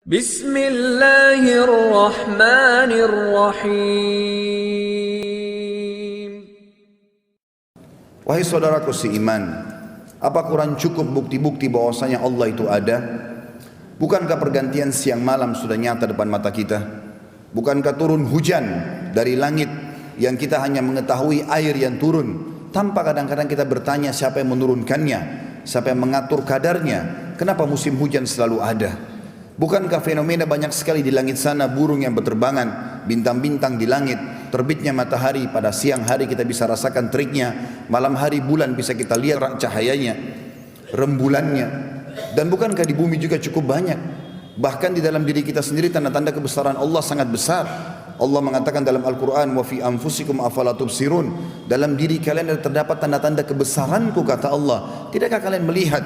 Bismillahirrahmanirrahim. Wahai saudaraku seiman, apa kurang cukup bukti-bukti bahwasanya Allah itu ada? Bukankah pergantian siang malam sudah nyata depan mata kita? Bukankah turun hujan dari langit yang kita hanya mengetahui air yang turun, tanpa kadang-kadang kita bertanya siapa yang menurunkannya, siapa yang mengatur kadarnya? Kenapa musim hujan selalu ada? Bukankah fenomena banyak sekali di langit sana, burung yang berterbangan, bintang-bintang di langit, terbitnya matahari pada siang hari kita bisa rasakan teriknya, malam hari bulan bisa kita lihat cahayanya, rembulannya. Dan bukankah di bumi juga cukup banyak? Bahkan di dalam diri kita sendiri tanda-tanda kebesaran Allah sangat besar. Allah mengatakan dalam Al-Quran, wa fi anfusikum afala tubsirun, dalam diri kalian terdapat tanda-tanda kebesaranku, kata Allah. Tidakkah kalian melihat?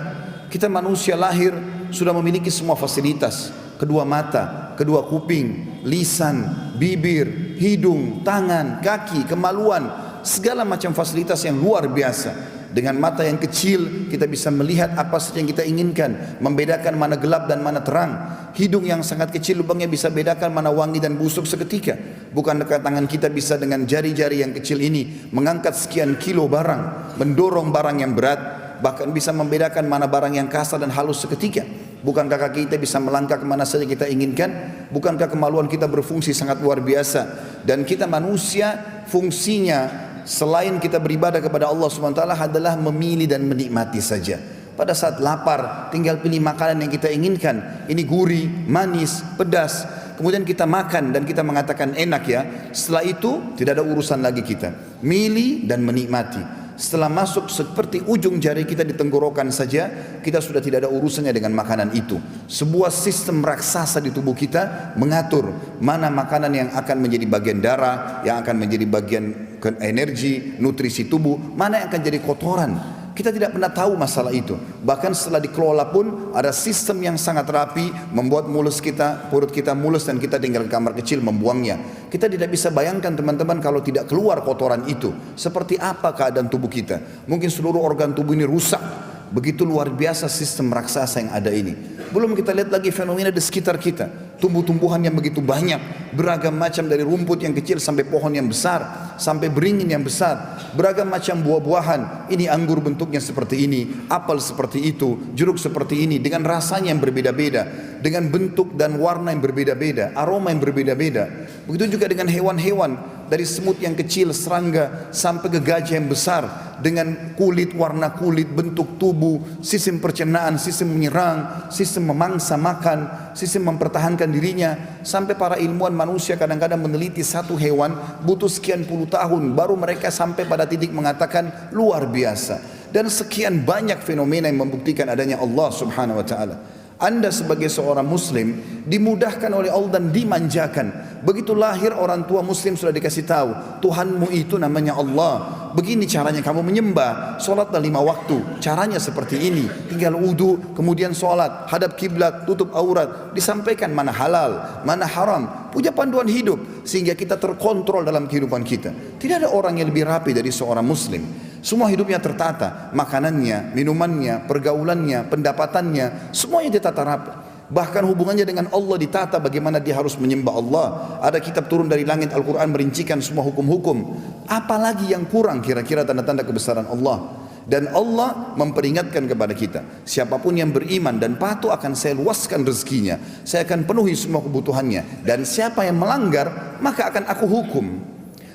Kita manusia lahir sudah memiliki semua fasilitas, kedua mata, kedua kuping, lisan, bibir, hidung, tangan, kaki, kemaluan, segala macam fasilitas yang luar biasa. Dengan mata yang kecil kita bisa melihat apa saja yang kita inginkan, membedakan mana gelap dan mana terang. Hidung yang sangat kecil lubangnya bisa bedakan mana wangi dan busuk seketika. Bukankah tangan kita bisa dengan jari-jari yang kecil ini mengangkat sekian kilo barang, mendorong barang yang berat, bahkan bisa membedakan mana barang yang kasar dan halus seketika. Bukankah kaki kita bisa melangkah kemana saja kita inginkan? Bukankah kemaluan kita berfungsi sangat luar biasa? Dan kita manusia fungsinya selain kita beribadah kepada Allah SWT adalah memilih dan menikmati saja. Pada saat lapar tinggal pilih makanan yang kita inginkan. Ini gurih, manis, pedas. Kemudian kita makan dan kita mengatakan enak ya. Setelah itu tidak ada urusan lagi kita. Milih dan menikmati. Setelah masuk seperti ujung jari kita di tenggorokan saja, kita sudah tidak ada urusannya dengan makanan itu. Sebuah sistem raksasa di tubuh kita mengatur mana makanan yang akan menjadi bagian darah, yang akan menjadi bagian energi, nutrisi tubuh, mana yang akan jadi kotoran. Kita tidak pernah tahu masalah itu. Bahkan setelah dikelola pun ada sistem yang sangat rapi, membuat perut kita mulus dan kita tinggal di kamar kecil membuangnya. Kita tidak bisa bayangkan teman-teman kalau tidak keluar kotoran itu, seperti apa keadaan tubuh kita. Mungkin seluruh organ tubuh ini rusak. Begitu luar biasa sistem raksasa yang ada ini. Belum kita lihat lagi fenomena di sekitar kita. Tumbuh-tumbuhan yang begitu banyak, beragam macam dari rumput yang kecil sampai pohon yang besar, sampai beringin yang besar, beragam macam buah-buahan. Ini anggur bentuknya seperti ini, apel seperti itu, jeruk seperti ini, dengan rasanya yang berbeda-beda, dengan bentuk dan warna yang berbeda-beda, aroma yang berbeda-beda. Begitu juga dengan hewan-hewan, dari semut yang kecil, serangga, sampai ke gajah yang besar, dengan kulit, warna kulit, bentuk tubuh, sistem pencernaan, sistem menyerang, sistem memangsa makan, sistem mempertahankan dirinya. Sampai para ilmuwan manusia kadang-kadang meneliti satu hewan butuh sekian puluh tahun baru mereka sampai pada titik mengatakan luar biasa. Dan sekian banyak fenomena yang membuktikan adanya Allah Subhanahu wa taala. Anda sebagai seorang muslim dimudahkan oleh Allah dan dimanjakan. Begitu lahir orang tua muslim sudah dikasih tahu, Tuhanmu itu namanya Allah. Begini caranya kamu menyembah, solatlah 5 waktu. Caranya seperti ini, tinggal wudu, kemudian solat, hadap kiblat, tutup aurat. Disampaikan mana halal, mana haram. Punya panduan hidup sehingga kita terkontrol dalam kehidupan kita. Tidak ada orang yang lebih rapi dari seorang muslim. Semua hidupnya tertata, makanannya, minumannya, pergaulannya, pendapatannya, semuanya ditata rapi. Bahkan hubungannya dengan Allah ditata bagaimana dia harus menyembah Allah. Ada kitab turun dari langit, Al-Quran merincikan semua hukum-hukum. Apalagi yang kurang kira-kira tanda-tanda kebesaran Allah. Dan Allah memperingatkan kepada kita, siapapun yang beriman dan patuh akan saya luaskan rezekinya, saya akan penuhi semua kebutuhannya. Dan siapa yang melanggar maka akan aku hukum.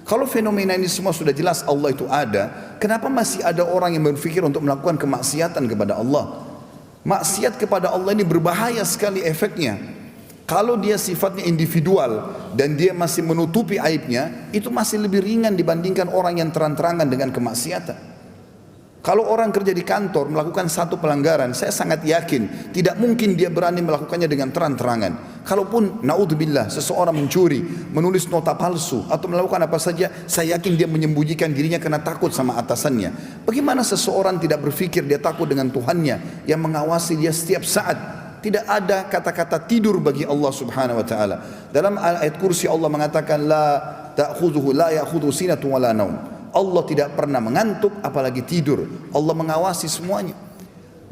Kalau fenomena ini semua sudah jelas Allah itu ada, kenapa masih ada orang yang berpikir untuk melakukan kemaksiatan kepada Allah? Maksiat kepada Allah ini berbahaya sekali efeknya. Kalau dia sifatnya individual dan dia masih menutupi aibnya, itu masih lebih ringan dibandingkan orang yang terang-terangan dengan kemaksiatan. Kalau orang kerja di kantor melakukan satu pelanggaran, saya sangat yakin tidak mungkin dia berani melakukannya dengan terang-terangan. Kalaupun naudzubillah seseorang mencuri, menulis nota palsu atau melakukan apa saja, saya yakin dia menyembunyikan dirinya karena takut sama atasannya. Bagaimana seseorang tidak berpikir dia takut dengan Tuhannya yang mengawasi dia setiap saat? Tidak ada kata-kata tidur bagi Allah Subhanahu wa taala. Dalam ayat kursi Allah mengatakan la ya'khudhu sinatun wala naum. Allah tidak pernah mengantuk apalagi tidur. Allah mengawasi semuanya.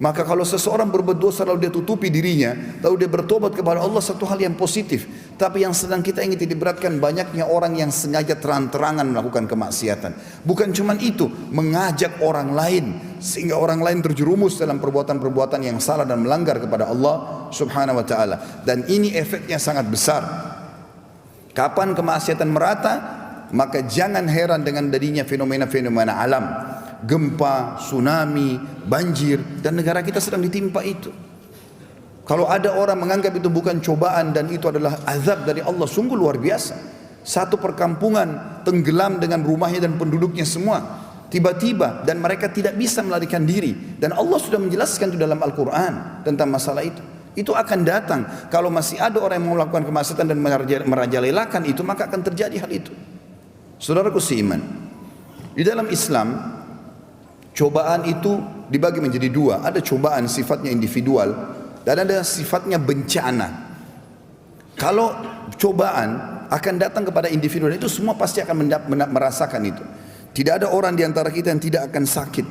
Maka kalau seseorang berbuat dosa lalu dia tutupi dirinya, lalu dia bertobat kepada Allah, satu hal yang positif. Tapi yang sedang kita ingin diberatkan, banyaknya orang yang sengaja terang-terangan melakukan kemaksiatan. Bukan cuma itu, mengajak orang lain sehingga orang lain terjerumus dalam perbuatan-perbuatan yang salah dan melanggar kepada Allah Subhanahu wa taala. Dan ini efeknya sangat besar. Kapan kemaksiatan merata, maka jangan heran dengan darinya fenomena-fenomena alam. Gempa, tsunami, banjir, dan negara kita sedang ditimpa itu. Kalau ada orang menganggap itu bukan cobaan dan itu adalah azab dari Allah, sungguh luar biasa. Satu perkampungan tenggelam dengan rumahnya dan penduduknya semua, tiba-tiba, dan mereka tidak bisa melarikan diri. Dan Allah sudah menjelaskan itu dalam Al-Quran tentang masalah itu. Itu akan datang. Kalau masih ada orang yang mau melakukan kemaksiatan dan merajalelakan itu, maka akan terjadi hal itu. Saudaraku seiman, di dalam Islam cobaan itu dibagi menjadi dua. Ada cobaan sifatnya individual dan ada sifatnya bencana. Kalau cobaan akan datang kepada individu, dan itu semua pasti akan merasakan itu. Tidak ada orang di antara kita yang tidak akan sakit,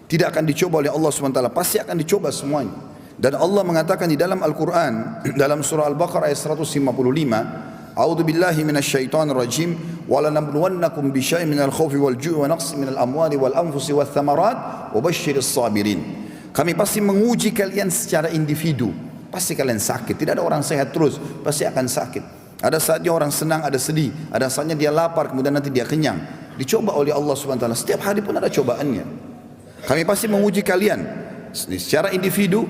tidak akan dicoba oleh Allah SWT. Pasti akan dicoba semuanya. Dan Allah mengatakan di dalam Al-Quran, dalam surah Al-Baqarah ayat 155, A'udzu billahi minasyaitonir rajim wa lanabluwannakum bisyai'in minal khaufi wal ju'i wa naqsin minal amwali wal anfusi wath thamarat wa basyiris sabirin. Kami pasti menguji kalian secara individu. Pasti kalian sakit. Tidak ada orang sehat terus, pasti akan sakit. Ada saatnya orang senang, ada sedih. Ada saatnya dia lapar, kemudian nanti dia kenyang. Dicoba oleh Allah Subhanahu wa taala. Setiap hari pun ada cobaannya. Kami pasti menguji kalian secara individu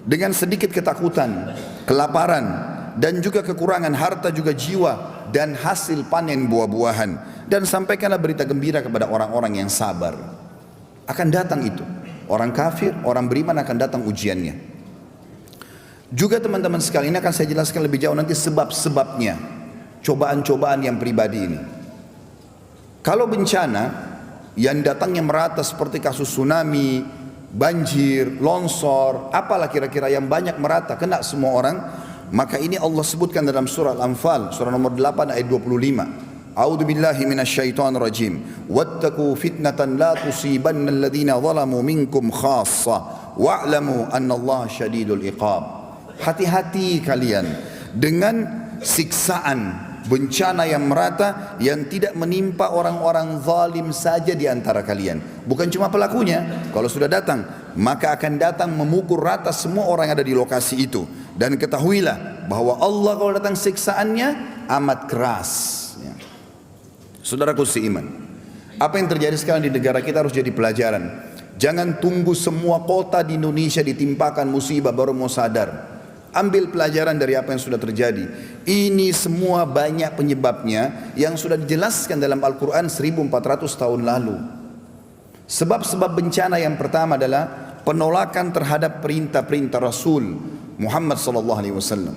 dengan sedikit ketakutan, kelaparan, dan juga kekurangan harta, juga jiwa, dan hasil panen buah-buahan. Dan sampaikanlah berita gembira kepada orang-orang yang sabar. Akan datang itu. Orang kafir, orang beriman akan datang ujiannya. Juga teman-teman sekalian, ini akan saya jelaskan lebih jauh nanti sebab-sebabnya cobaan-cobaan yang pribadi ini. Kalau bencana yang datangnya merata seperti kasus tsunami, banjir, longsor, apalah kira-kira yang banyak merata, kena semua orang, maka ini Allah sebutkan dalam surah Al-Anfal, surah nomor 8 ayat 25. A'udzu billahi minasyaitonir rajim. Wattaqu fitnatan la tusibanna alladhina zalamu minkum khassa wa'lamu annallaha syadidul iqab. Hati-hati kalian dengan siksaan bencana yang merata yang tidak menimpa orang-orang zalim saja di antara kalian. Bukan cuma pelakunya, kalau sudah datang, maka akan datang memukul rata semua orang yang ada di lokasi itu. Dan ketahuilah bahwa Allah kalau datang siksaannya amat keras. Ya. Saudaraku seiman, apa yang terjadi sekarang di negara kita harus jadi pelajaran. Jangan tunggu semua kota di Indonesia ditimpakan musibah baru mau sadar. Ambil pelajaran dari apa yang sudah terjadi. Ini semua banyak penyebabnya yang sudah dijelaskan dalam Al-Quran 1400 tahun lalu. Sebab-sebab bencana yang pertama adalah penolakan terhadap perintah-perintah Rasul Muhammad SAW.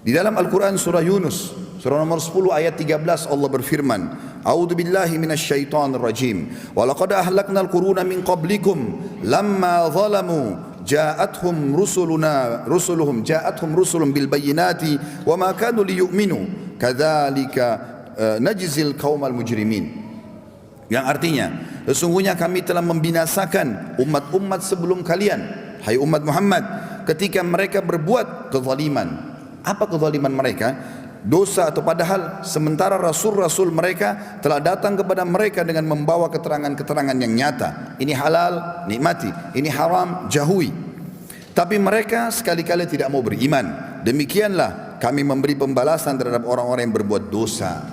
Di dalam Al-Quran surah Yunus, surah nomor 10 ayat 13 Allah berfirman, A'udzu billahi minasyaitonir rajim. Wa laqad ahlaknal quruna min qablikum lamma zalamu ja'atuhum rusulun bil bayyinati wa ma kanu liyu'minu kadzalika najzil qaumal mujrimin. Yang artinya, sesungguhnya kami telah membinasakan umat-umat sebelum kalian, hai umat Muhammad, ketika mereka berbuat kezaliman. Apa kezaliman mereka? Dosa, atau padahal sementara rasul-rasul mereka telah datang kepada mereka dengan membawa keterangan-keterangan yang nyata. Ini halal, nikmati. Ini haram, jauhi. Tapi mereka sekali-kali tidak mau beriman. Demikianlah kami memberi pembalasan terhadap orang-orang yang berbuat dosa.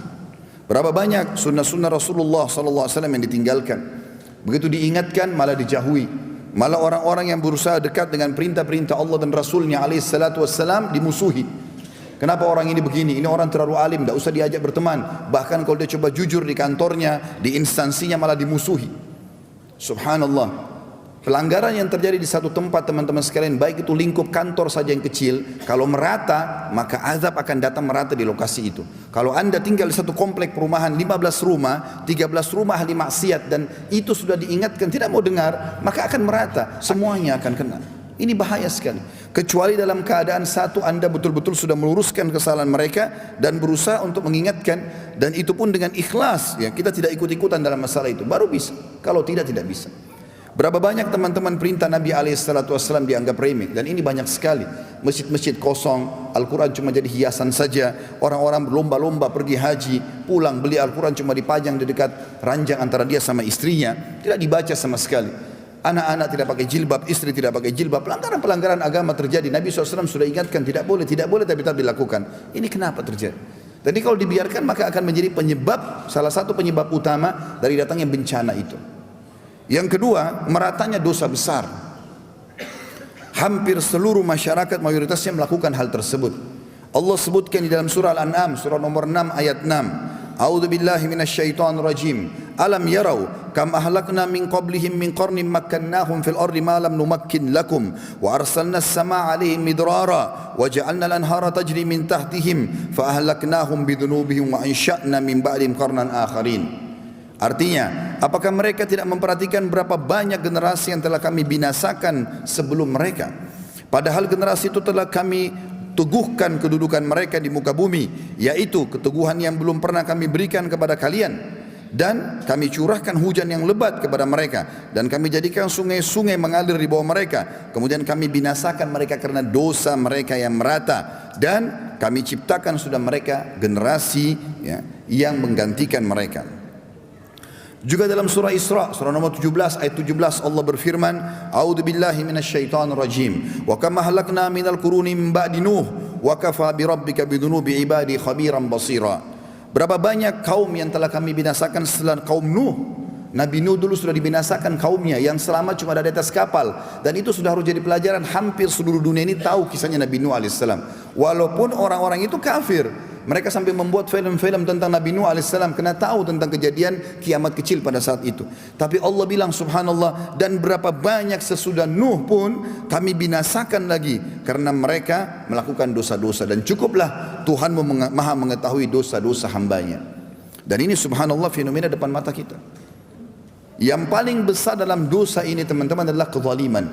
Berapa banyak sunnah-sunnah Rasulullah SAW yang ditinggalkan. Begitu diingatkan malah dijauhi. Malah orang-orang yang berusaha dekat dengan perintah-perintah Allah dan Rasulnya alaihissalam dimusuhi. Kenapa orang ini begini? Ini orang terlalu alim, tidak usah diajak berteman. Bahkan kalau dia coba jujur di kantornya, di instansinya malah dimusuhi. Subhanallah. Pelanggaran yang terjadi di satu tempat teman-teman sekalian, baik itu lingkup kantor saja yang kecil, kalau merata maka azab akan datang merata di lokasi itu. Kalau anda tinggal di satu komplek perumahan 15 rumah, 13 rumah ahli maksiat, dan itu sudah diingatkan tidak mau dengar, maka akan merata, semuanya akan kena. Ini bahaya sekali. Kecuali dalam keadaan satu, anda betul-betul sudah meluruskan kesalahan mereka dan berusaha untuk mengingatkan, dan itu pun dengan ikhlas. Ya, kita tidak ikut-ikutan dalam masalah itu, baru bisa. Kalau tidak, tidak bisa. Berapa banyak teman-teman perintah Nabi SAW dianggap remeh, dan ini banyak sekali. Masjid-masjid kosong, Al-Quran cuma jadi hiasan saja. Orang-orang berlomba-lomba pergi haji, pulang beli Al-Quran cuma dipajang di dekat ranjang antara dia sama istrinya, tidak dibaca sama sekali. Anak-anak tidak pakai jilbab, istri tidak pakai jilbab. Pelanggaran-pelanggaran agama terjadi. Nabi SAW sudah ingatkan tidak boleh, tapi tetap dilakukan. Ini kenapa terjadi? Jadi kalau dibiarkan maka akan menjadi penyebab, salah satu penyebab utama dari datangnya bencana itu. Yang kedua, meratanya dosa besar. Hampir seluruh masyarakat mayoritasnya melakukan hal tersebut. Allah sebutkan di dalam surah Al-An'am, surah nomor 6 ayat 6. A'udzu billahi minasyaitonir rajim. Alam yarau kam ahlakna min qablihim min qarnin makkannahum fil ardi ma lam numakkin lakum wa arsalna as-samaa'a 'alaihim midrara wa ja'alna al-anhara tajri min tahtihim fa ahlaknahum bidhunubihim wa ansha'na min ba'dihim qarnan akharin. Artinya, apakah mereka tidak memperhatikan berapa banyak generasi yang telah kami binasakan sebelum mereka? Padahal generasi itu telah kami teguhkan kedudukan mereka di muka bumi, yaitu keteguhan yang belum pernah kami berikan kepada kalian. Dan kami curahkan hujan yang lebat kepada mereka, dan kami jadikan sungai-sungai mengalir di bawah mereka. Kemudian kami binasakan mereka karena dosa mereka yang merata, dan kami ciptakan sudah mereka generasi yang menggantikan mereka. Juga dalam surah Isra, surah nomor 17 ayat 17 Allah berfirman, A'udzu billahi minasyaitonir rajim. Wa kama halakna minal quruni min ba'di Nuh wa kafa bi rabbika bidzunubi ibadi khabiran basira. Berapa banyak kaum yang telah kami binasakan setelah kaum Nuh. Nabi Nuh dulu sudah dibinasakan kaumnya, yang selamat cuma ada di atas kapal, dan itu sudah harus jadi pelajaran. Hampir seluruh dunia ini tahu kisahnya Nabi Nuh alaihissalam. Walaupun orang-orang itu kafir, mereka sampai membuat film-film tentang Nabi Nuh alaihissalam karena tahu tentang kejadian kiamat kecil pada saat itu. Tapi Allah bilang subhanallah, dan berapa banyak sesudah Nuh pun kami binasakan lagi karena mereka melakukan dosa-dosa, dan cukuplah Tuhan maha mengetahui dosa-dosa hambanya. Dan ini subhanallah fenomena depan mata kita. Yang paling besar dalam dosa ini teman-teman adalah kezaliman.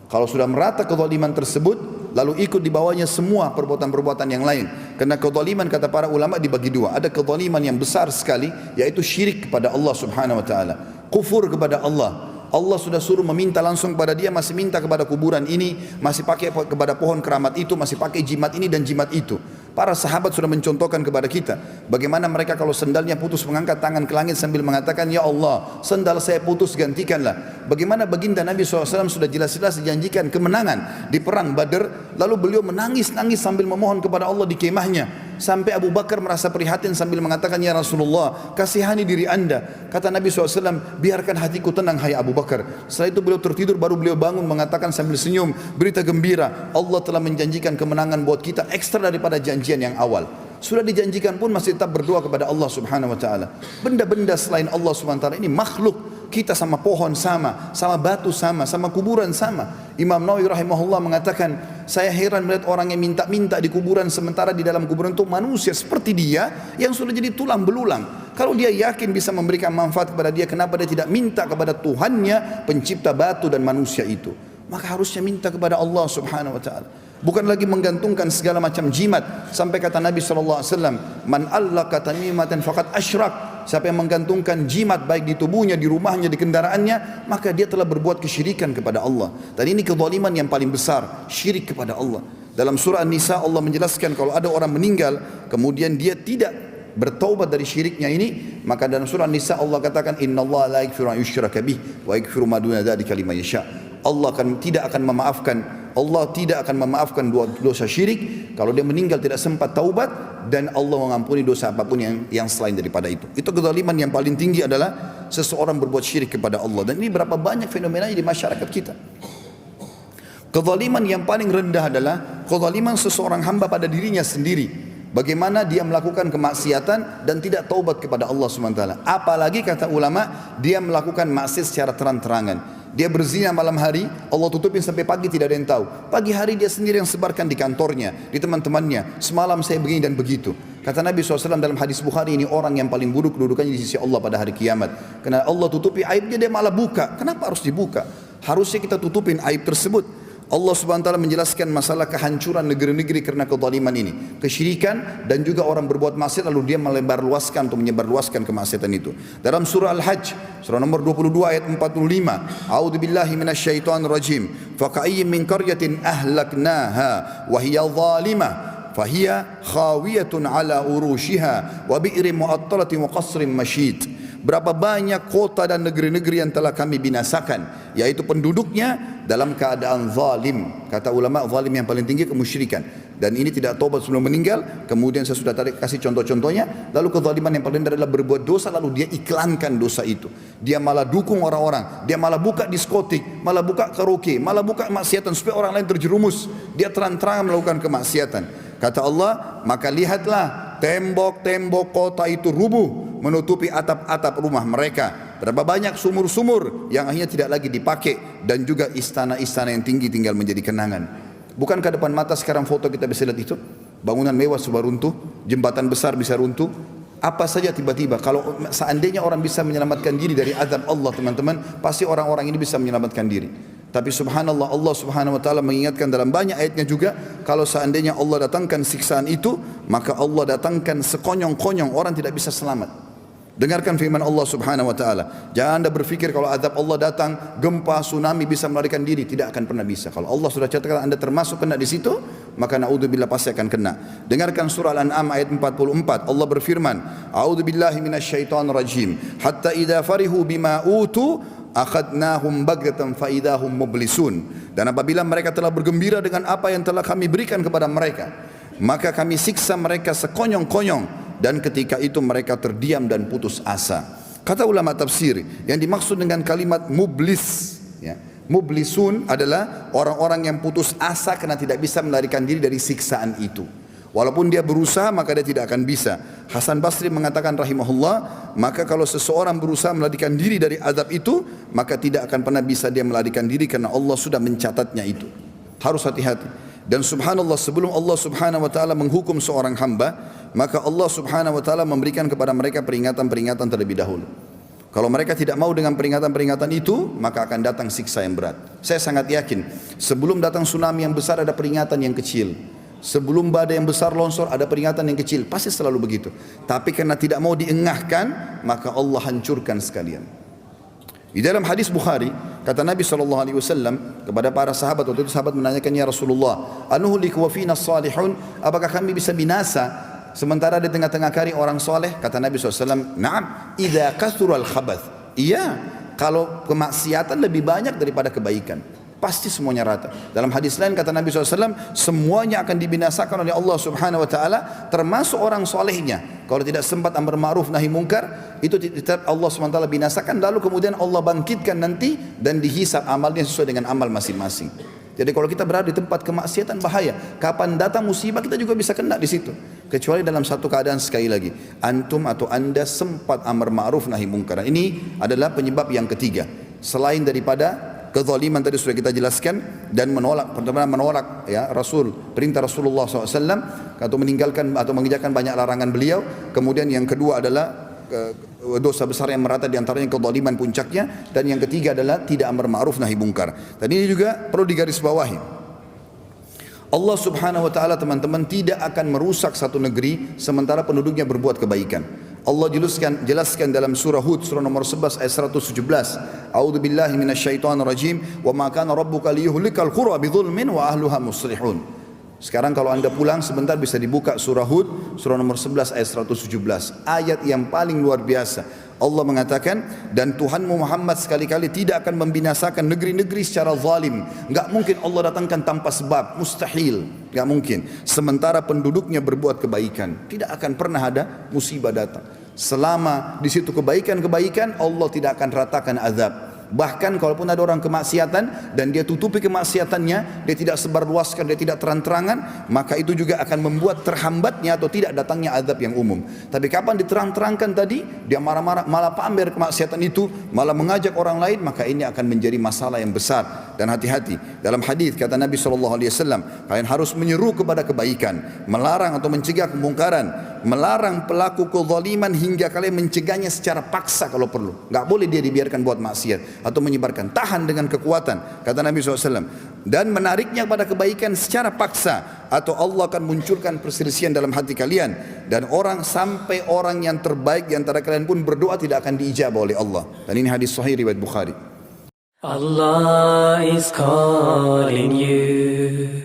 Kalau sudah merata kezaliman tersebut, lalu ikut di bawahnya semua perbuatan-perbuatan yang lain. Karena kezaliman kata para ulama dibagi dua. Ada kezaliman yang besar sekali, yaitu syirik kepada Allah subhanahu wa ta'ala, kufur kepada Allah. Allah sudah suruh meminta langsung kepada dia, masih minta kepada kuburan ini, masih pakai kepada pohon keramat itu, masih pakai jimat ini dan jimat itu. Para sahabat sudah mencontohkan kepada kita bagaimana mereka kalau sendalnya putus mengangkat tangan ke langit sambil mengatakan, ya Allah, sendal saya putus, gantikanlah. Bagaimana baginda Nabi SAW sudah jelas-jelas dijanjikan kemenangan di perang Badar, lalu beliau menangis-nangis sambil memohon kepada Allah di kemahnya. Sampai Abu Bakar merasa prihatin sambil mengatakan, ya Rasulullah, kasihani diri anda. Kata Nabi SAW, biarkan hatiku tenang hai Abu Bakar. Setelah itu beliau tertidur, baru beliau bangun mengatakan sambil senyum, berita gembira, Allah telah menjanjikan kemenangan buat kita ekstra daripada janjian yang awal. Sudah dijanjikan pun masih tetap berdoa kepada Allah subhanahu wa ta'ala. Benda-benda selain Allah subhanahu wa ta'ala ini makhluk. Kita sama pohon sama, sama batu sama, sama kuburan sama. Imam Nawawi rahimahullah mengatakan, saya heran melihat orang yang minta-minta di kuburan, sementara di dalam kuburan itu manusia seperti dia yang sudah jadi tulang belulang. Kalau dia yakin bisa memberikan manfaat kepada dia, kenapa dia tidak minta kepada Tuhannya pencipta batu dan manusia itu? Maka harusnya minta kepada Allah subhanahu wa ta'ala. Bukan lagi menggantungkan segala macam jimat. Sampai kata Nabi SAW, man allaka tamimatan faqad asyrak. Siapa yang menggantungkan jimat baik di tubuhnya, di rumahnya, di kendaraannya, maka dia telah berbuat kesyirikan kepada Allah. Dan ini kezaliman yang paling besar, syirik kepada Allah. Dalam surah An-Nisa Allah menjelaskan kalau ada orang meninggal kemudian dia tidak bertaubat dari syiriknya ini, maka dalam surah An-Nisa Allah katakan, innallaha la yaghfiru an yushraka bih wa yaghfiru ma duna dzalika liman yasha. Allah tidak akan memaafkan dosa syirik kalau dia meninggal tidak sempat taubat, dan Allah mengampuni dosa apapun yang selain daripada itu. Itu kezaliman yang paling tinggi adalah seseorang berbuat syirik kepada Allah, dan ini berapa banyak fenomenanya di masyarakat kita. Kezaliman yang paling rendah adalah kezaliman seseorang hamba pada dirinya sendiri. Bagaimana dia melakukan kemaksiatan dan tidak taubat kepada Allah SWT. Apalagi kata ulama, dia melakukan maksiat secara terang-terangan. Dia berzina malam hari, Allah tutupin sampai pagi tidak ada yang tahu. Pagi hari dia sendiri yang sebarkan di kantornya, di teman-temannya. Semalam saya begini dan begitu. Kata Nabi SAW dalam hadis Bukhari, ini orang yang paling buruk kedudukannya di sisi Allah pada hari kiamat. Karena Allah tutupi aibnya, dia malah buka. Kenapa harus dibuka? Harusnya kita tutupin aib tersebut. Allah Subhanahu wa taala menjelaskan masalah kehancuran negeri-negeri karena kezaliman ini, kesyirikan dan juga orang berbuat maksiat lalu dia melebarluaskan atau menyebarluaskan kemaksiatan itu. Dalam surah Al-Hajj, surah nomor 22 ayat 45, A'udzubillahi minasyaitonir rajim. Fa ka'ayyin min qaryatin ahlaknaha wa hiya zalimah fahiya khawiyatun ala urushiha wa bi'rin mu'attalatin wa qasrin masyid. Berapa banyak kota dan negeri-negeri yang telah kami binasakan, yaitu penduduknya dalam keadaan zalim. Kata ulama, zalim yang paling tinggi kemusyrikan. Dan ini tidak taubat sebelum meninggal. Kemudian saya sudah kasih contoh-contohnya. Lalu kezaliman yang paling adalah berbuat dosa lalu dia iklankan dosa itu. Dia malah dukung orang-orang. Dia malah buka diskotik, malah buka karaoke, malah buka maksiatan supaya orang lain terjerumus. Dia terang-terangan melakukan kemaksiatan. Kata Allah, maka lihatlah tembok-tembok kota itu rubuh menutupi atap-atap rumah mereka. Berapa banyak sumur-sumur yang akhirnya tidak lagi dipakai, dan juga istana-istana yang tinggi tinggal menjadi kenangan. Bukankah depan mata sekarang foto kita bisa lihat itu? Bangunan mewah sudah runtuh, jembatan besar bisa runtuh. Apa saja tiba-tiba, kalau seandainya orang bisa menyelamatkan diri dari azab Allah teman-teman, pasti orang-orang ini bisa menyelamatkan diri. Tapi subhanallah, Allah subhanahu wa ta'ala mengingatkan dalam banyak ayatnya juga, kalau seandainya Allah datangkan siksaan itu, maka Allah datangkan sekonyong-konyong, orang tidak bisa selamat. Dengarkan firman Allah subhanahu wa ta'ala. Jangan anda berpikir kalau azab Allah datang, gempa, tsunami bisa melarikan diri. Tidak akan pernah bisa. Kalau Allah sudah catatkan anda termasuk kena di situ, maka na'udzubillah pasti akan kena. Dengarkan surah Al-An'am ayat 44. Allah berfirman, A'udzubillahi minasyaitonir rajim. Hatta idza farihu bima utu akhadnahum bagatan fa idahum mublisun. Dan apabila mereka telah bergembira dengan apa yang telah kami berikan kepada mereka, maka kami siksa mereka sekonyong-konyong, dan ketika itu mereka terdiam dan putus asa. Kata ulama tafsir, yang dimaksud dengan kalimat mublis, ya, mublisun adalah orang-orang yang putus asa karena tidak bisa melarikan diri dari siksaan itu. Walaupun dia berusaha, maka dia tidak akan bisa. Hasan Basri mengatakan rahimahullah, maka kalau seseorang berusaha melarikan diri dari azab itu, maka tidak akan pernah bisa dia melarikan diri karena Allah sudah mencatatnya itu. Harus hati-hati. Dan subhanallah, sebelum Allah subhanahu wa ta'ala menghukum seorang hamba, maka Allah subhanahu wa ta'ala memberikan kepada mereka peringatan-peringatan terlebih dahulu. Kalau mereka tidak mau dengan peringatan-peringatan itu, maka akan datang siksa yang berat. Saya sangat yakin, sebelum datang tsunami yang besar ada peringatan yang kecil. Sebelum badai yang besar longsor ada peringatan yang kecil. Pasti selalu begitu. Tapi karena tidak mau diengahkan, maka Allah hancurkan sekalian. Di dalam hadis Bukhari, kata Nabi SAW kepada para sahabat, waktu itu sahabat menanyakan, ya Rasulullah, anuhliku wa fina salihun, apakah kami bisa binasa sementara di tengah-tengah kami orang soleh? Kata Nabi SAW, na'am, idza kathural khabath. Iya, kalau kemaksiatan lebih banyak daripada kebaikan, pasti semuanya rata. Dalam hadis lain kata Nabi SAW, semuanya akan dibinasakan oleh Allah Subhanahu Wa Taala, termasuk orang solehnya. Kalau tidak sempat amar ma'ruf nahi mungkar, itu tetap Allah Subhanahu Wa Taala binasakan. Lalu kemudian Allah bangkitkan nanti dan dihisab amalnya sesuai dengan amal masing-masing. Jadi kalau kita berada di tempat kemaksiatan bahaya. Kapan datang musibah kita juga bisa kena di situ. Kecuali dalam satu keadaan, sekali lagi, antum atau anda sempat amar ma'ruf nahi mungkar. Ini adalah penyebab yang ketiga. Selain daripada kezaliman tadi sudah kita jelaskan, dan menolak, pertama menolak ya perintah Rasulullah SAW atau meninggalkan atau mengerjakan banyak larangan beliau. Kemudian yang kedua adalah dosa besar yang merata, diantaranya kezaliman puncaknya, dan yang ketiga adalah tidak amar ma'ruf nahi mungkar. Dan ini juga perlu digarisbawahi. Allah Subhanahu wa taala teman-teman tidak akan merusak satu negeri sementara penduduknya berbuat kebaikan. Allah jelaskan dalam surah Hud surah nomor 11 ayat 117. A'udzubillahi minasyaitonir rajim. Wa ma kana rabbuka liyuhlikal qura bidzulmin wa ahluha muslihun. Sekarang kalau anda pulang sebentar bisa dibuka surah Hud surah nomor 11 ayat 117. Ayat yang paling luar biasa. Allah mengatakan, dan Tuhanmu Muhammad sekali-kali tidak akan membinasakan negeri-negeri secara zalim. Enggak mungkin Allah datangkan tanpa sebab, mustahil, enggak mungkin. Sementara penduduknya berbuat kebaikan, tidak akan pernah ada musibah datang. Selama di situ kebaikan-kebaikan, Allah tidak akan ratakan azab. Bahkan kalaupun ada orang kemaksiatan dan dia tutupi kemaksiatannya, dia tidak sebarluaskan, dia tidak terang-terangan, maka itu juga akan membuat terhambatnya atau tidak datangnya azab yang umum. Tapi kapan diterang-terangkan tadi, dia marah-marah, malah pamer kemaksiatan itu, malah mengajak orang lain, maka ini akan menjadi masalah yang besar. Dan hati-hati, dalam hadis kata Nabi SAW, kalian harus menyeru kepada kebaikan, melarang atau mencegah kemungkaran, melarang pelaku kezaliman hingga kalian mencegahnya secara paksa kalau perlu. Nggak boleh dia dibiarkan buat maksiat atau menyebarkan. Tahan dengan kekuatan, kata Nabi SAW. Dan menariknya pada kebaikan secara paksa, atau Allah akan munculkan perselisihan dalam hati kalian. Dan sampai orang yang terbaik di antara kalian pun berdoa tidak akan diijabah oleh Allah. Dan ini hadis sahih riwayat Bukhari. Allah is calling you.